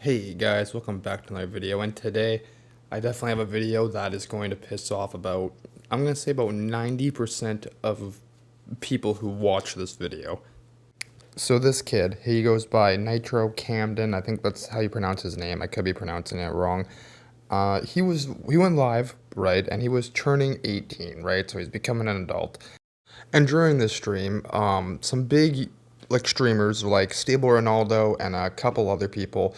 Hey guys, welcome back to another video, and today I definitely have a video that is going to piss off about, I'm going to say about 90% of people who watch this video. So this kid, he goes by Nitro Camden, I think that's how you pronounce his name, I could be pronouncing it wrong. He went live, right, and he was turning 18, right, so he's becoming an adult. And during this stream, some big streamers like Stable Ronaldo and a couple other people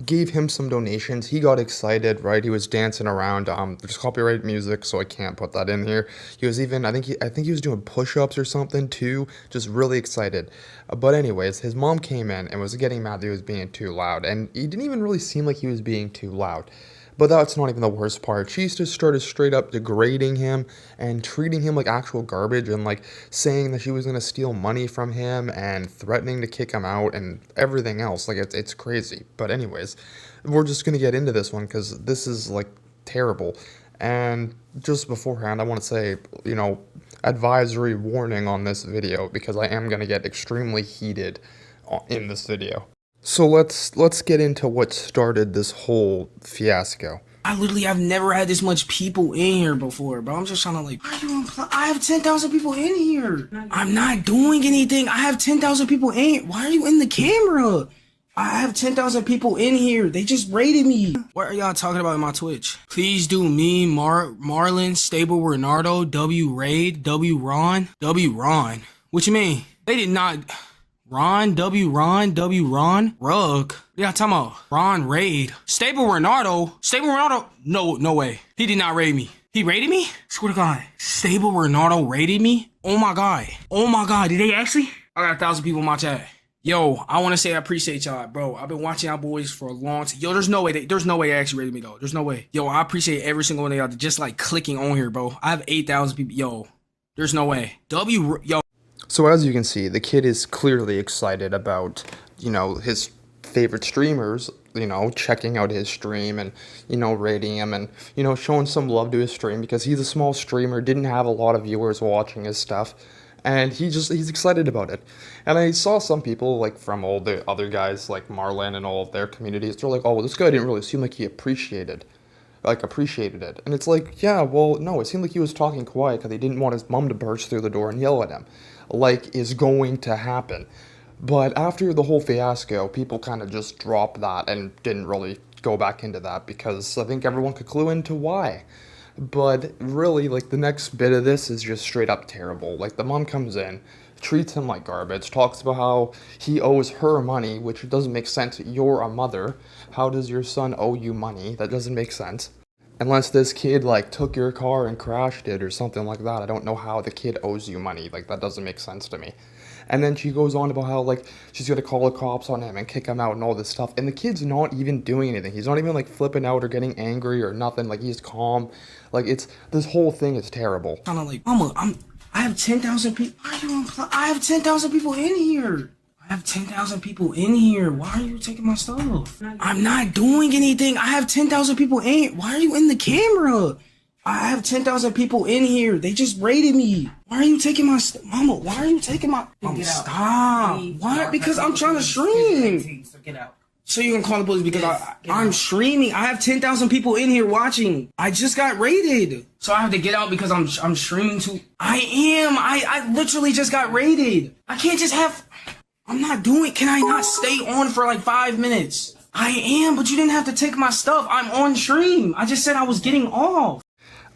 gave him some donations. He got excited, right? He was dancing around. There's copyrighted music, so I can't put that in here. He was even, I think he was doing push-ups or something too, just really excited. But anyways, his mom came in and was getting mad that he was being too loud, and he didn't even really seem like he was being too loud. But that's not even the worst part. She just started straight up degrading him and treating him like actual garbage and like saying that she was gonna steal money from him and threatening to kick him out and everything else. Like it's crazy. But anyways, we're just gonna get into this one because this is like terrible. And just beforehand, I want to say, advisory warning on this video because I am gonna get extremely heated in this video. So let's get into what started this whole fiasco. I literally have never had this much people in here before, bro. I'm just trying to I have 10,000 people in here. I'm not doing anything. I have 10,000 people in here. Why are you in the camera? I have 10,000 people in here. They just raided me. What are y'all talking about in my Twitch? Please do me, Marlon, Stable, Renardo, W, Raid, W, Ron. What you mean? They did not... Ron, W, Ron, Rug. Yeah, talking about Ron Raid. Stable Ronaldo. No way. He did not raid me. He raided me? Swear to God. Stable Ronaldo raided me? Oh my God. Did they actually? I got 1,000 people in my chat. Yo, I want to say I appreciate y'all, bro. I've been watching y'all boys for a long time. Yo, there's no way they actually raided me though. There's no way. Yo, I appreciate every single one of y'all just like clicking on here, bro. I have 8,000 people. Yo, there's no way. Yo. So as you can see, the kid is clearly excited about, his favorite streamers, checking out his stream and, rating him and, showing some love to his stream because he's a small streamer, didn't have a lot of viewers watching his stuff, and he's excited about it. And I saw some people, like, from all the other guys, like Marlon and all of their communities, they're like, oh, well, this guy didn't really seem like he appreciated it. And it's like, yeah, well, no, it seemed like he was talking quiet because he didn't want his mom to burst through the door and yell at him, like is going to happen. But after the whole fiasco, people kind of just dropped that and didn't really go back into that because I think everyone could clue into why. But really, like, the next bit of this is just straight up terrible. Like, the mom comes in, treats him like garbage, talks about how he owes her money, which doesn't make sense. You're a mother. How does your son owe you money? That doesn't make sense. Unless this kid, like, took your car and crashed it or something like that. I don't know how the kid owes you money. Like, that doesn't make sense to me. And then she goes on about how, like, she's gonna call the cops on him and kick him out and all this stuff. And the kid's not even doing anything. He's not even, like, flipping out or getting angry or nothing. Like, he's calm. Like, this whole thing is terrible. Kind of like, I have 10,000 people. I have 10,000 people in here. I have 10,000 people in here. Why are you taking my stuff? I'm not doing anything. I have 10,000 people in here. Why are you in the camera? I have 10,000 people in here. They just raided me. Why are you taking my stuff? Mama, why are you taking my... Mama, stop. Why? Because I'm trying to stream. Get out. So you can call the police because I'm streaming. I have 10,000 people in here watching. I just got raided. So I have to get out because I'm streaming too. I literally just got raided. I can't just have... I'm not doing... Can I not stay on for like 5 minutes? I am, but you didn't have to take my stuff. I'm on stream. I just said I was getting off.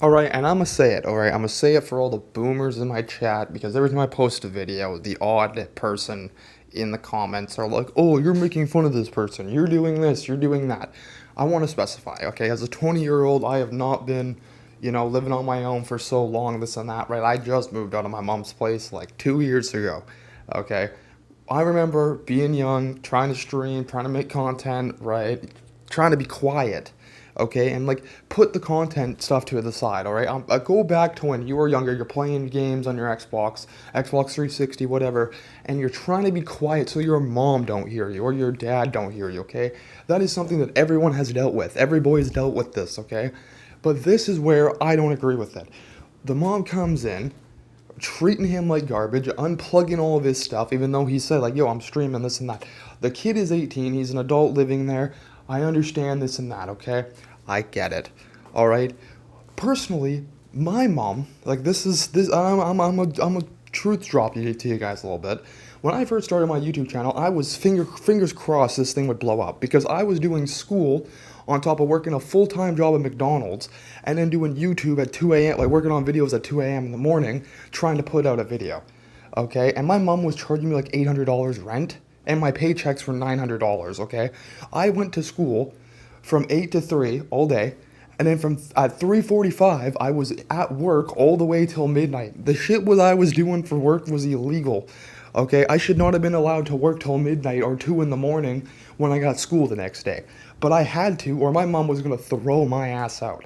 Alright, and I'm gonna say it, alright? I'm gonna say it for all the boomers in my chat, because every time I post a video, the odd person in the comments are like, oh, you're making fun of this person, you're doing this, you're doing that. I want to specify, okay? As a 20-year-old, I have not been, living on my own for so long, this and that, right? I just moved out of my mom's place like 2 years ago, okay? I remember being young, trying to stream, trying to make content, right? Trying to be quiet. Okay, and like put the content stuff to the side, all right? I go back to when you were younger, you're playing games on your Xbox 360, whatever, and you're trying to be quiet so your mom don't hear you or your dad don't hear you, okay? That is something that everyone has dealt with. Every boy's dealt with this, okay? But this is where I don't agree with it. The mom comes in, treating him like garbage, unplugging all of his stuff, even though he said, like, yo, I'm streaming this and that. The kid is 18, he's an adult living there. I understand this and that, okay? I get it. All right? Personally, my mom, like I'm a truth drop to you guys a little bit. When I first started my YouTube channel, I was fingers crossed this thing would blow up because I was doing school on top of working a full-time job at McDonald's and then doing YouTube at 2 a.m., like working on videos at 2 a.m. in the morning, trying to put out a video. Okay? And my mom was charging me like $800 rent, and my paychecks were $900, okay? I went to school from 8 to 3 all day, and then from at 3:45, I was at work all the way till midnight. The shit what I was doing for work was illegal. Okay, I should not have been allowed to work till midnight or 2 in the morning when I got school the next day. But I had to, or my mom was gonna throw my ass out.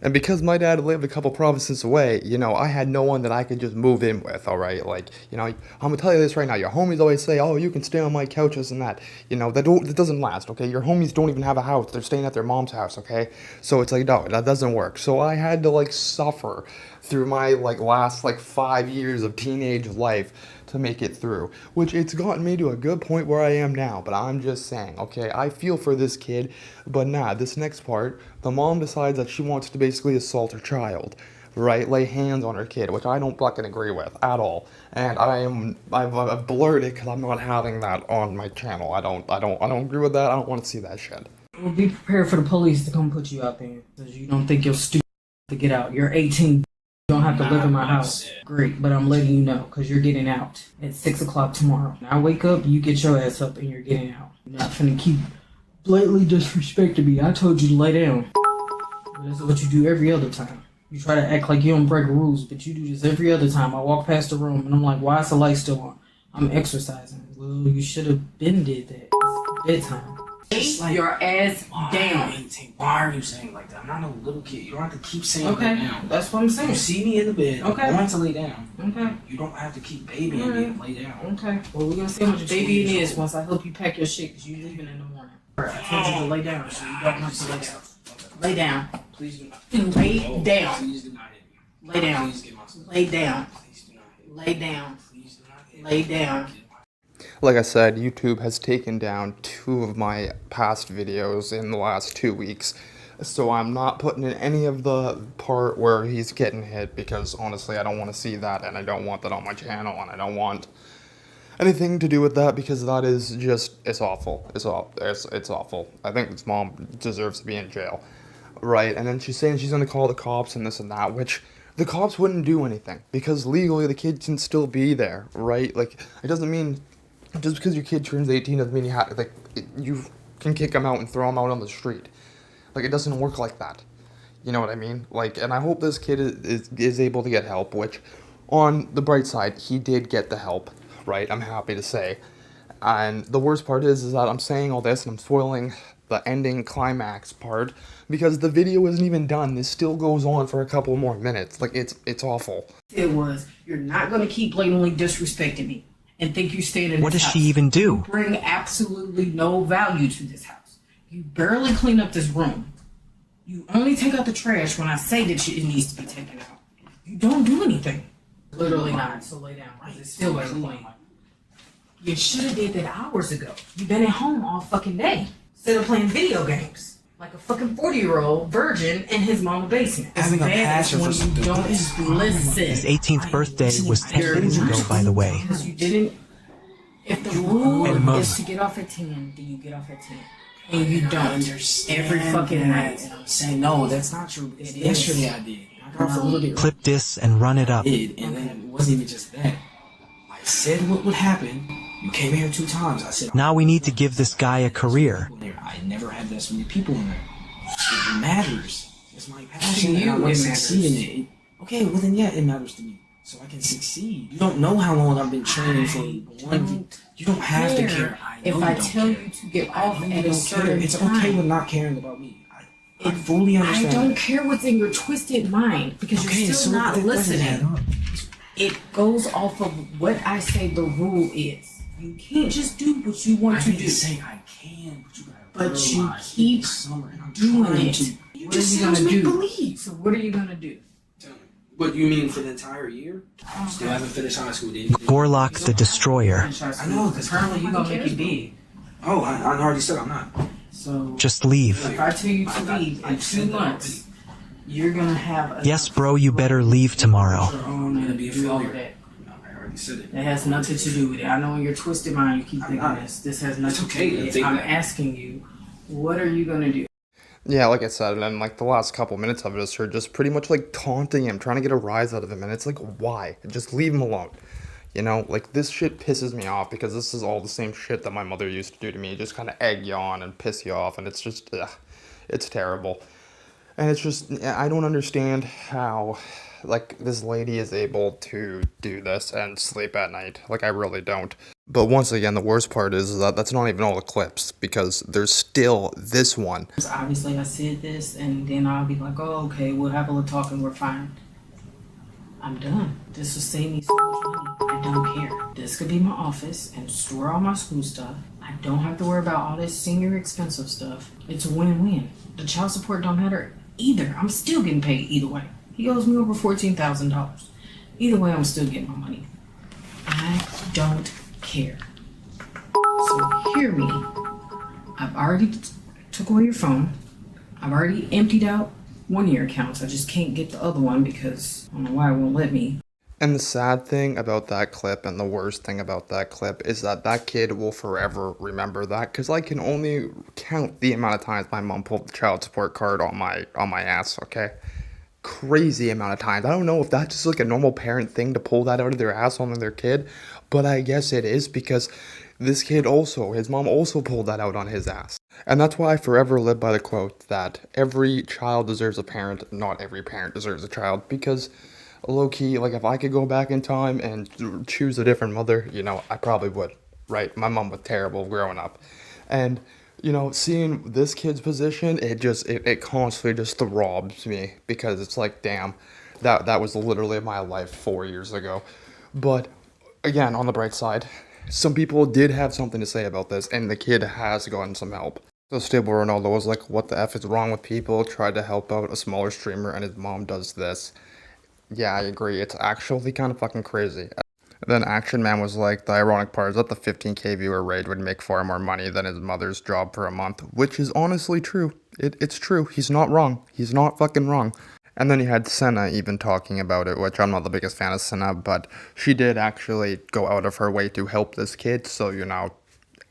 And because my dad lived a couple provinces away, you know, I had no one that I could just move in with, alright? Like, you know, I'm gonna tell you this right now, your homies always say, oh, you can stay on my couches and that. You know, that doesn't last, okay? Your homies don't even have a house, they're staying at their mom's house, okay? So it's like, no, that doesn't work. So I had to, like, suffer through my, like, last, like, 5 years of teenage life to make it through, which it's gotten me to a good point where I am now, but I'm just saying, okay, I feel for this kid, but nah, this next part, the mom decides that she wants to basically assault her child, right, lay hands on her kid, which I don't fucking agree with at all, and I've blurred it because I'm not having that on my channel. I don't agree with that. I don't want to see that shit. Well, be prepared for the police to come put you out there, because you don't think you're stupid to get out. You're 18. You don't have to live in my house. Great, but I'm letting you know because you're getting out at 6 o'clock tomorrow. When I wake up, you get your ass up and you're getting out. You're not finna keep blatantly disrespecting me. I told you to lay down. But this is what you do every other time. You try to act like you don't break rules, but you do this every other time. I walk past the room and I'm like, why is the light still on? I'm exercising. Well, you should have been did that. It's bedtime. Like, your ass down. Why are you saying like that? I'm not a little kid. You don't have to keep saying Okay, lay down. that's what I'm saying. You see me in the bed. Okay. I want to lay down. Okay. You don't have to keep babying me and lay down. Okay. Well, we're gonna see how much baby it is once I help you pack your shit because you're leaving in the morning. I told you to lay down, so you don't have to lay down. Lay down. Please do not. Lay down. Please do not hit me. Lay down. Please get my son. Lay down. Please do not hit me. Lay down. Please do not hit me. Lay down. Like I said, YouTube has taken down 2 of my past videos in the last 2 weeks, so I'm not putting in any of the part where he's getting hit because honestly I don't want to see that, and I don't want that on my channel, and I don't want anything to do with that because that is just, it's awful. It's awful. I think his mom deserves to be in jail, right? And then she's saying she's going to call the cops and this and that, which the cops wouldn't do anything because legally the kid can still be there, right? Like, it doesn't mean just because your kid turns 18 doesn't mean you can kick him out and throw him out on the street. Like, it doesn't work like that. You know what I mean? Like, and I hope this kid is able to get help, which, on the bright side, he did get the help, right? I'm happy to say. And the worst part is that I'm saying all this and I'm spoiling the ending climax part because the video isn't even done. This still goes on for a couple more minutes. Like, it's awful. It was, you're not gonna keep blatantly disrespecting me and think you stayed in this house. What does she even do? You bring absolutely no value to this house. You barely clean up this room. You only take out the trash when I say that it needs to be taken out. You don't do anything. Literally not. So lay down. Because it's still ain't clean. You should have did that hours ago. You've been at home all fucking day. Instead of playing video games. Like a fucking 40-year-old virgin in his mama's basement. Having a passion for when something. you don't listen. His 18th birthday was 10 days ago, by the way. Because you didn't. If the rule And Mom. is to get off at 10, then you get off at 10. And you don't. understand Every fucking that. night. And I'm saying, no, that's not true. Because It is. yesterday I did. I got off a little bit Clip this and run it up. did, and then it wasn't even just that. I said what would happen. You came here 2 times. I said, Now we need to give this guy a career. I never had this many people in there. It matters. It's my passion. To you, and I want it to succeed in it. Okay, well then, yeah, it matters to me. So I can succeed. You don't know how long I've been training for one. You don't have to care. I know If you I don't tell care. you to get I off know you at a don't care. certain It's time. okay with not caring about me. I fully understand. I don't that. care what's in your twisted mind because Okay, you're still so not that doesn't add listening. up. It goes off of what I say the rule is. You can't just do what you want I to didn't do. say I can, but you gotta But you realize keep it's summer and I'm doing trying it. to. You What are just you sounds gonna do? make-believe. So what are you gonna do? Tell me. What you mean for the entire year? Still haven't finished high school, did you? Gorlock the Destroyer. I know, because Apparently you gonna make it big. Oh, I already said I'm not. So Just leave. if I tell you to leave in 2 months, you're gonna have a Yes, bro, you better leave tomorrow. it'll be a failure. It has nothing to do with it. I know in your twisted mind you keep thinking this. This has nothing to do with it. I'm asking you, what are you gonna do? Yeah, like I said, and then like the last couple minutes of it is her just pretty much like taunting him, trying to get a rise out of him, and it's like, why? Just leave him alone. You know, like this shit pisses me off because this is all the same shit that my mother used to do to me, just kind of egg you on and piss you off, and it's just, it's terrible. And it's just, I don't understand how, like, this lady is able to do this and sleep at night. Like, I really don't. But once again, the worst part is that that's not even all the clips, because there's still this one. Obviously, I said this, and then I'll be like, oh, okay, we'll have a little talk and we're fine. I'm done. This will save me so much money. I don't care. This could be my office and store all my school stuff. I don't have to worry about all this senior expensive stuff. It's a win-win. The child support don't matter either. I'm still getting paid either way. He owes me over $14,000. Either way, I'm still getting my money. I don't care. So hear me. I've already took away your phone. I've already emptied out one of your accounts. I just can't get the other one because I don't know why it won't let me. And the sad thing about that clip and the worst thing about that clip is that that kid will forever remember that, because I can only count the amount of times my mom pulled the child support card on my ass, okay? Crazy amount of times. I don't know if that's just like a normal parent thing to pull that out of their ass on their kid, but I guess it is, because this kid also, his mom also pulled that out on his ass. And that's why I forever live by the quote that every child deserves a parent, not every parent deserves a child, because low-key, like, if I could go back in time and choose a different mother, you know, I probably would, right? My mom was terrible growing up. And, you know, seeing this kid's position, it constantly just throbs me, because it's like, damn, that was literally my life 4 years ago. But, again, on the bright side, some people did have something to say about this, and the kid has gotten some help. So Stable Ronaldo was like, what the F is wrong with people? Tried to help out a smaller streamer, and his mom does this. Yeah, I agree. It's actually kind of fucking crazy. Then Action Man was like, the ironic part is that the 15K viewer raid would make far more money than his mother's job for a month, which is honestly true. It's true. He's not wrong. He's not fucking wrong. And then you had Senna even talking about it, which I'm not the biggest fan of Senna, but she did actually go out of her way to help this kid, so, you know,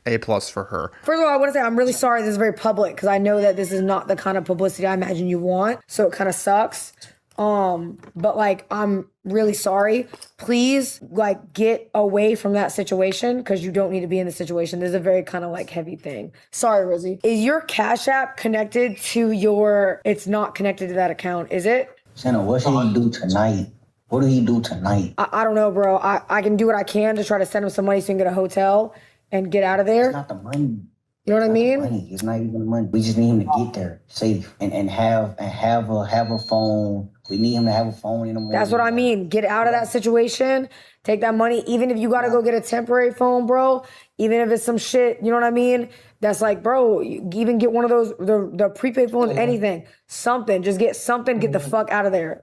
A+ for her. First of all, I want to say I'm really sorry this is very public, because I know that this is not the kind of publicity I imagine you want, so it kind of sucks. But like, I'm really sorry. Please, like, get away from that situation, because you don't need to be in the situation. This is a very kind of like heavy thing. Sorry, Rosie. Is your Cash App connected to your, it's not connected to that account, is it? Senna, what should he do tonight? What do he do tonight? I don't know, bro. I can do what I can to try to send him some money so he can get a hotel and get out of there. It's not the money. You know what I mean? Money. It's not even the money. We just need him to get there safe and have a phone. We need him to have a phone in the morning. That's what I mean. Get out of that situation. Take that money. Even if you got to go get a temporary phone, bro. Even if it's some shit, you know what I mean? That's like, bro, you even get one of those, the prepaid phones, anything. Something. Just get something. Get the fuck out of there.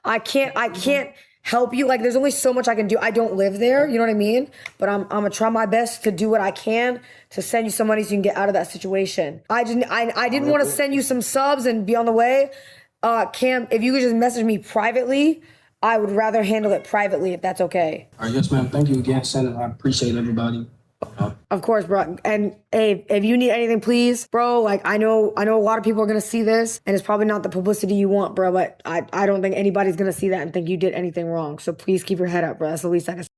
I can't help you. Like, there's only so much I can do. I don't live there. You know what I mean? But I'm going to try my best to do what I can to send you some money so you can get out of that situation. I didn't want to send you some subs and be on the way. Cam, if you could just message me privately, I would rather handle it privately if that's okay. All right, yes, ma'am. Thank you again, Senator. I appreciate everybody. Of course, bro. And hey, if you need anything, please, bro, like, I know a lot of people are going to see this, and it's probably not the publicity you want, bro, but I don't think anybody's going to see that and think you did anything wrong. So please keep your head up, bro. That's the least I can say.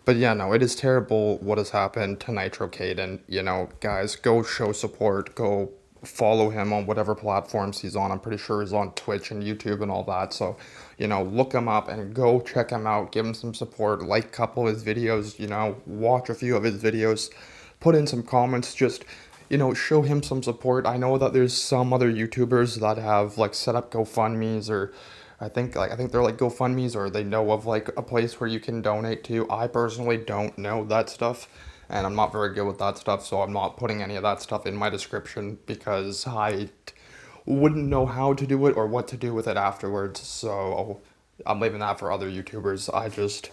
But yeah, no, it is terrible what has happened to Nitro Camden. You know, guys, go show support, go follow him on whatever platforms he's on. I'm pretty sure he's on Twitch and YouTube and all that. So, you know, look him up and go check him out. Give him some support. Like a couple of his videos, you know, watch a few of his videos. Put in some comments. Just, you know, show him some support. I know that there's some other YouTubers that have, like, set up GoFundMes, or I think they're like GoFundMes, or they know of like a place where you can donate to. I personally don't know that stuff, and I'm not very good with that stuff, so I'm not putting any of that stuff in my description because I wouldn't know how to do it or what to do with it afterwards. So I'm leaving that for other YouTubers. I just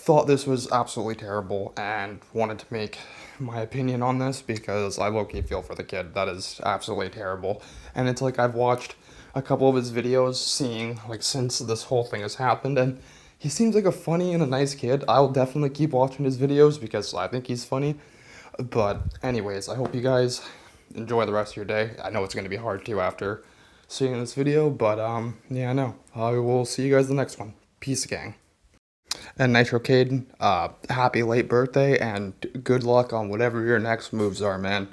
thought this was absolutely terrible and wanted to make my opinion on this because I low-key feel for the kid. That is absolutely terrible. And it's like I've watched a couple of his videos seeing, like, since this whole thing has happened, and he seems like a funny and a nice kid. I'll definitely keep watching his videos because I think he's funny. But anyways, I hope you guys enjoy the rest of your day. I know it's going to be hard too after seeing this video, but yeah, I know. I will see you guys in the next one. Peace, gang. And Nitro Camden, happy late birthday and good luck on whatever your next moves are, man.